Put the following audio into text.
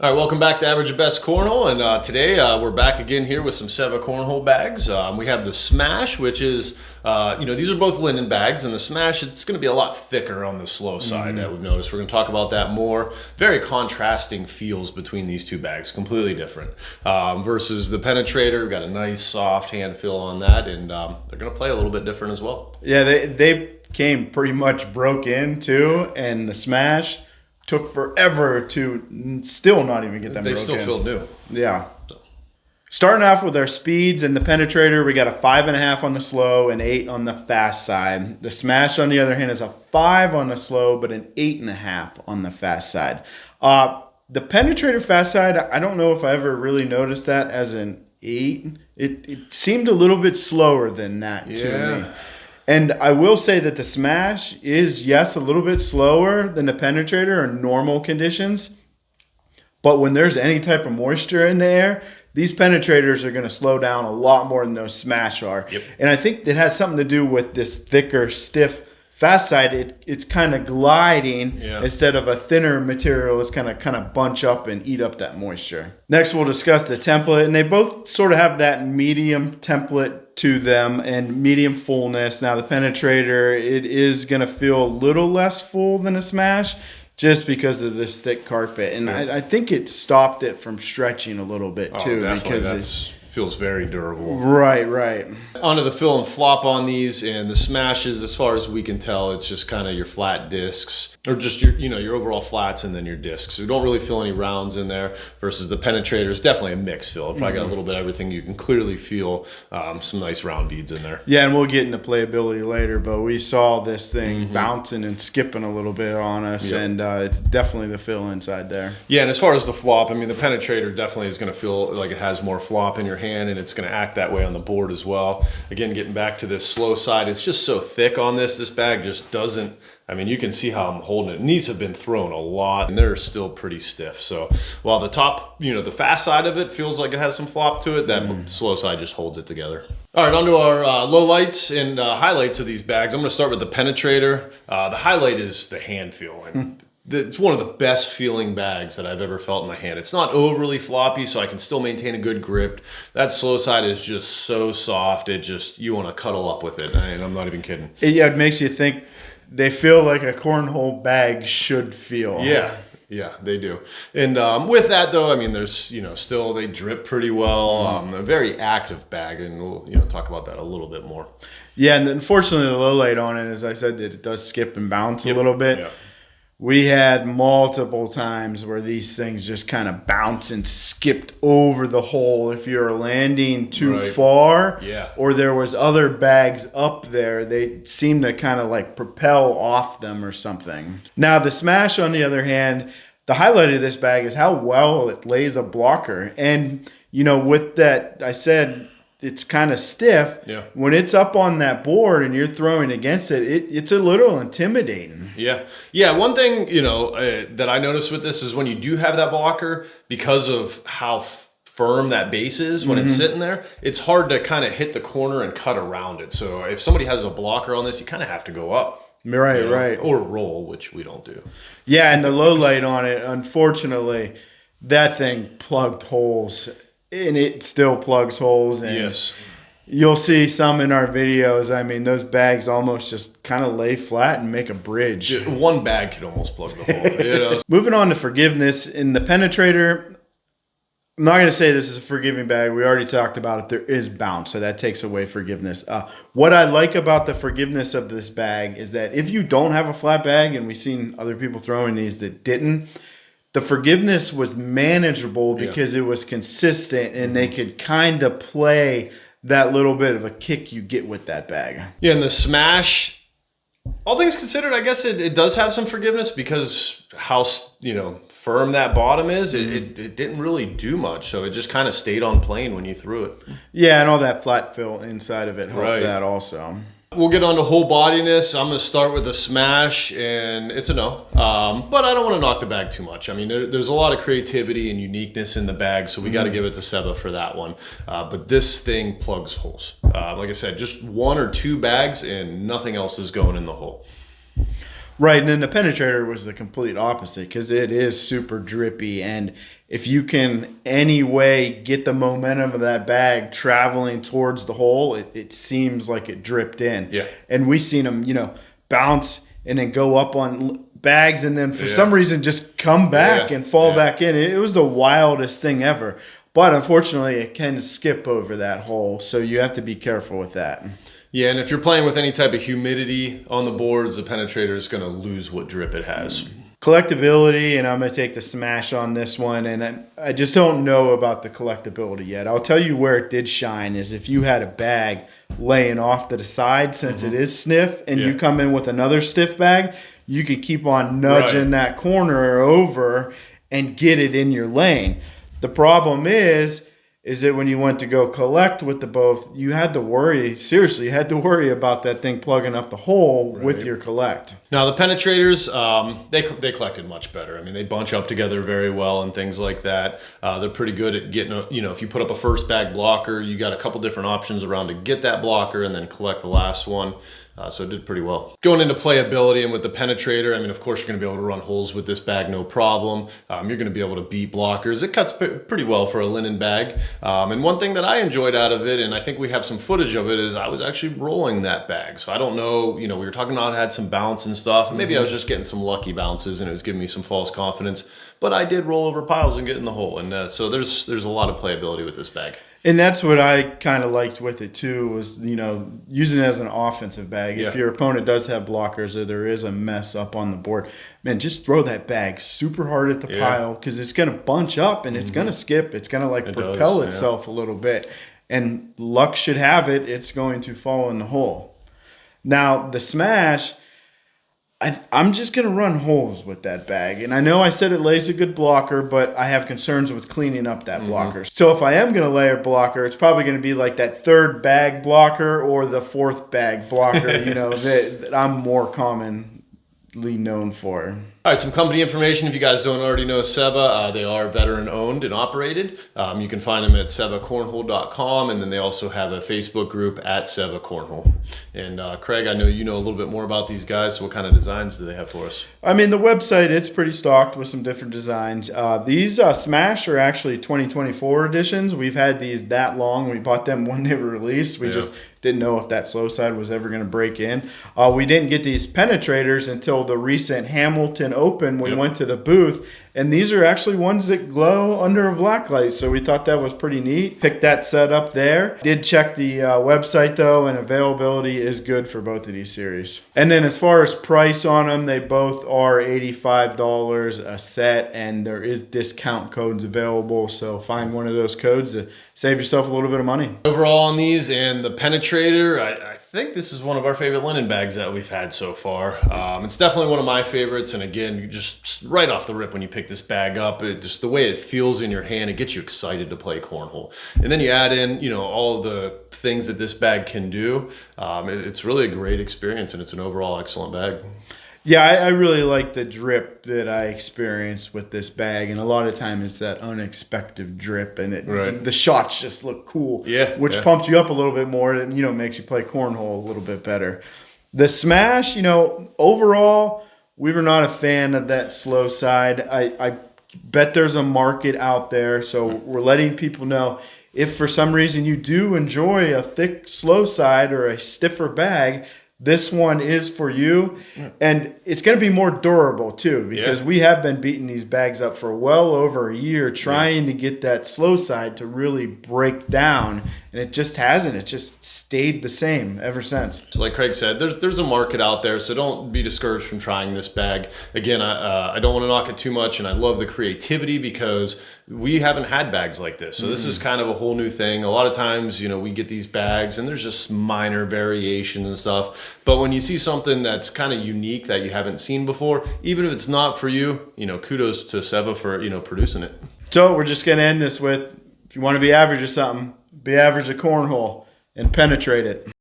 All right, welcome back to Average at Best Cornhole, and today we're back again here with some Seva Cornhole Bags. We have the Smash, which is, these are both linen bags, and the Smash, it's going to be a lot thicker on the slow side, we've noticed. We're going to talk about that more. Very contrasting feels between these two bags, completely different. Versus the Penetrator, we've got a nice soft hand feel on that, and they're going to play a little bit different as well. Yeah, they came pretty much broke in too, and the Smash took forever to still not even get them broken. They still feel new. Yeah. So. Starting off with our speeds and the Penetrator, we got a 5.5 on the slow and 8 on the fast side. The Smash, on the other hand, is a 5 on the slow, but an 8.5 on the fast side. The Penetrator fast side, I don't know if I ever really noticed that as an 8. It seemed a little bit slower than that to me. And I will say that the Smash is, yes, a little bit slower than the Penetrator in normal conditions. But when there's any type of moisture in the air, these Penetrators are going to slow down a lot more than those Smash are. Yep. And I think it has something to do with this thicker, stiff fast side. It's kind of gliding instead of a thinner material. It's kind of bunch up and eat up that moisture. Next, we'll discuss the template. And they both sort of have that medium template to them and medium fullness. Now the Penetrator, it is going to feel a little less full than a Smash just because of this thick carpet. And I think it stopped it from stretching a little bit too. Definitely. Because it feels very durable. Right. Onto the fill and flop on these, and the Smashes, as far as we can tell, it's just kind of your flat discs, or just your overall flats and then your discs. We don't really feel any rounds in there. Versus the Penetrator is definitely a mixed fill. It probably got a little bit of everything. You can clearly feel some nice round beads in there. Yeah, and we'll get into playability later, but we saw this thing bouncing and skipping a little bit on us, and it's definitely the fill inside there. Yeah, and as far as the flop, I mean, the Penetrator definitely is going to feel like it has more flop in your hand, and it's going to act that way on the board as well. Again, getting back to this slow side, it's just so thick on this bag just doesn't, I mean, you can see how I'm holding it. These have been thrown a lot, and they're still pretty stiff. So while the top, the fast side of it feels like it has some flop to it, that slow side just holds it together. All right, on to our low lights and highlights of these bags. I'm going to start with the Penetrator. The highlight is the hand feel. And it's one of the best feeling bags that I've ever felt in my hand. It's not overly floppy, so I can still maintain a good grip. That slow side is just so soft. You want to cuddle up with it. And I'm not even kidding. It makes you think they feel like a cornhole bag should feel. Yeah, they do. And with that, though, I mean, there's, still they drip pretty well. A very active bag, and we'll, talk about that a little bit more. Yeah, and unfortunately, the low light on it, as I said, it does skip and bounce a little bit. Yeah. We had multiple times where these things just kind of bounced and skipped over the hole if you're landing too far. Yeah. Or there was other bags up there. They seem to kind of like propel off them or something. Now, the Smash, on the other hand, the highlight of this bag is how well it lays a blocker. And, with that, I said it's kind of stiff. Yeah. When it's up on that board and you're throwing against it, it's a little intimidating. Yeah. One thing, that I noticed with this is when you do have that blocker, because of how firm that base is when it's sitting there, it's hard to kind of hit the corner and cut around it. So if somebody has a blocker on this, you kind of have to go up. Right. Or roll, which we don't do. Yeah, and the low light on it, unfortunately, that thing plugged holes. And it still plugs holes. And yes. You'll see some in our videos. I mean, those bags almost just kind of lay flat and make a bridge. One bag could almost plug the hole. Moving on to forgiveness. In the Penetrator, I'm not going to say this is a forgiving bag. We already talked about it. There is bounce, so that takes away forgiveness. What I like about the forgiveness of this bag is that if you don't have a flat bag, and we've seen other people throwing these that didn't, the forgiveness was manageable because it was consistent, and they could kind of play that little bit of a kick you get with that bag. Yeah, and the Smash, all things considered, I guess it does have some forgiveness because how, firm that bottom is. It didn't really do much, so it just kind of stayed on plane when you threw it. Yeah, and all that flat fill inside of it helped that also. We'll get on to whole bodiness. I'm going to start with a Smash, and it's a no. But I don't want to knock the bag too much. I mean, there's a lot of creativity and uniqueness in the bag, so we got to give it to Seva for that one. But this thing plugs holes. Like I said, just 1 or 2 bags, and nothing else is going in the hole. Right, and then the Penetrator was the complete opposite because it is super drippy, and if you can any way get the momentum of that bag traveling towards the hole, it seems like it dripped in. Yeah. And we seen them, bounce and then go up on bags and then for some reason just come back and fall back in. It was the wildest thing ever. But unfortunately, it can skip over that hole, so you have to be careful with that. Yeah, and if you're playing with any type of humidity on the boards, the Penetrator is going to lose what drip it has. Collectability, and I'm going to take the Smash on this one, and I just don't know about the collectability yet. I'll tell you where it did shine is if you had a bag laying off to the side, since it is stiff, and you come in with another stiff bag, you could keep on nudging that corner over and get it in your lane. The problem is that when you went to go collect with the both, you had to worry, seriously, you had to worry about that thing plugging up the hole with your collect. Now, the Penetrators, they collected much better. I mean, they bunch up together very well and things like that. They're pretty good at getting, if you put up a first bag blocker, you got a couple different options around to get that blocker and then collect the last one. So it did pretty well. Going into playability and with the Penetrator, I mean, of course, you're going to be able to run holes with this bag, no problem. You're going to be able to beat blockers. It cuts pretty well for a linen bag. And one thing that I enjoyed out of it, and I think we have some footage of it, is I was actually rolling that bag. So I don't know, we were talking about it had some bounce and stuff. And maybe I was just getting some lucky bounces and it was giving me some false confidence. But I did roll over piles and get in the hole. And so there's a lot of playability with this bag. And that's what I kind of liked with it too, was, using it as an offensive bag. If your opponent does have blockers or there is a mess up on the board, man, just throw that bag super hard at the pile, because it's going to bunch up and it's going to skip. It's going to propel itself a little bit. And luck should have it, it's going to fall in the hole. Now, the Smash, I'm just going to run holes with that bag. And I know I said it lays a good blocker, but I have concerns with cleaning up that blocker. So if I am going to lay a blocker, it's probably going to be like that third bag blocker or the fourth bag blocker, that I'm more commonly known for. All right, some company information. If you guys don't already know Seva, they are veteran owned and operated. You can find them at sevacornhole.com, and then they also have a Facebook group at Seva Cornhole. And Craig, I know you know a little bit more about these guys, so what kind of designs do they have for us? I mean, the website, it's pretty stocked with some different designs. These Smash are actually 2024 editions. We've had these that long. We bought them when they were released. We just didn't know if that slow side was ever going to break in. We didn't get these Penetrators until the recent Hamilton Open. We went to the booth, and these are actually ones that glow under a black light, so we thought that was pretty neat. Picked that set up there. Did check the website though, and availability is good for both of these series. And then as far as price on them, they both are $85 a set, and there is discount codes available, so find one of those codes to save yourself a little bit of money. Overall on these and the Penetrator, I think this is one of our favorite linen bags that we've had so far. It's definitely one of my favorites, and again, just right off the rip when you pick this bag up, just the way it feels in your hand, it gets you excited to play cornhole. And then you add in, all the things that this bag can do. It's really a great experience, and it's an overall excellent bag. Yeah, I really like the drip that I experienced with this bag, and a lot of time it's that unexpected drip, and the shots just look cool, which pumps you up a little bit more and makes you play cornhole a little bit better. The Smash, overall, we were not a fan of that slow side. I bet there's a market out there, so we're letting people know if for some reason you do enjoy a thick slow side or a stiffer bag, this one is for you, and it's going to be more durable too, because we have been beating these bags up for well over a year trying to get that slow side to really break down, and it just hasn't. It just stayed the same ever since. So like Craig said, there's a market out there, so don't be discouraged from trying this bag. Again, I don't want to knock it too much, and I love the creativity because we haven't had bags like this. So this is kind of a whole new thing. A lot of times, we get these bags and there's just minor variations and stuff. But when you see something that's kind of unique that you haven't seen before, even if it's not for you, kudos to Seva for, producing it. So we're just going to end this with, if you want to be average or something, be average at cornhole and penetrate it.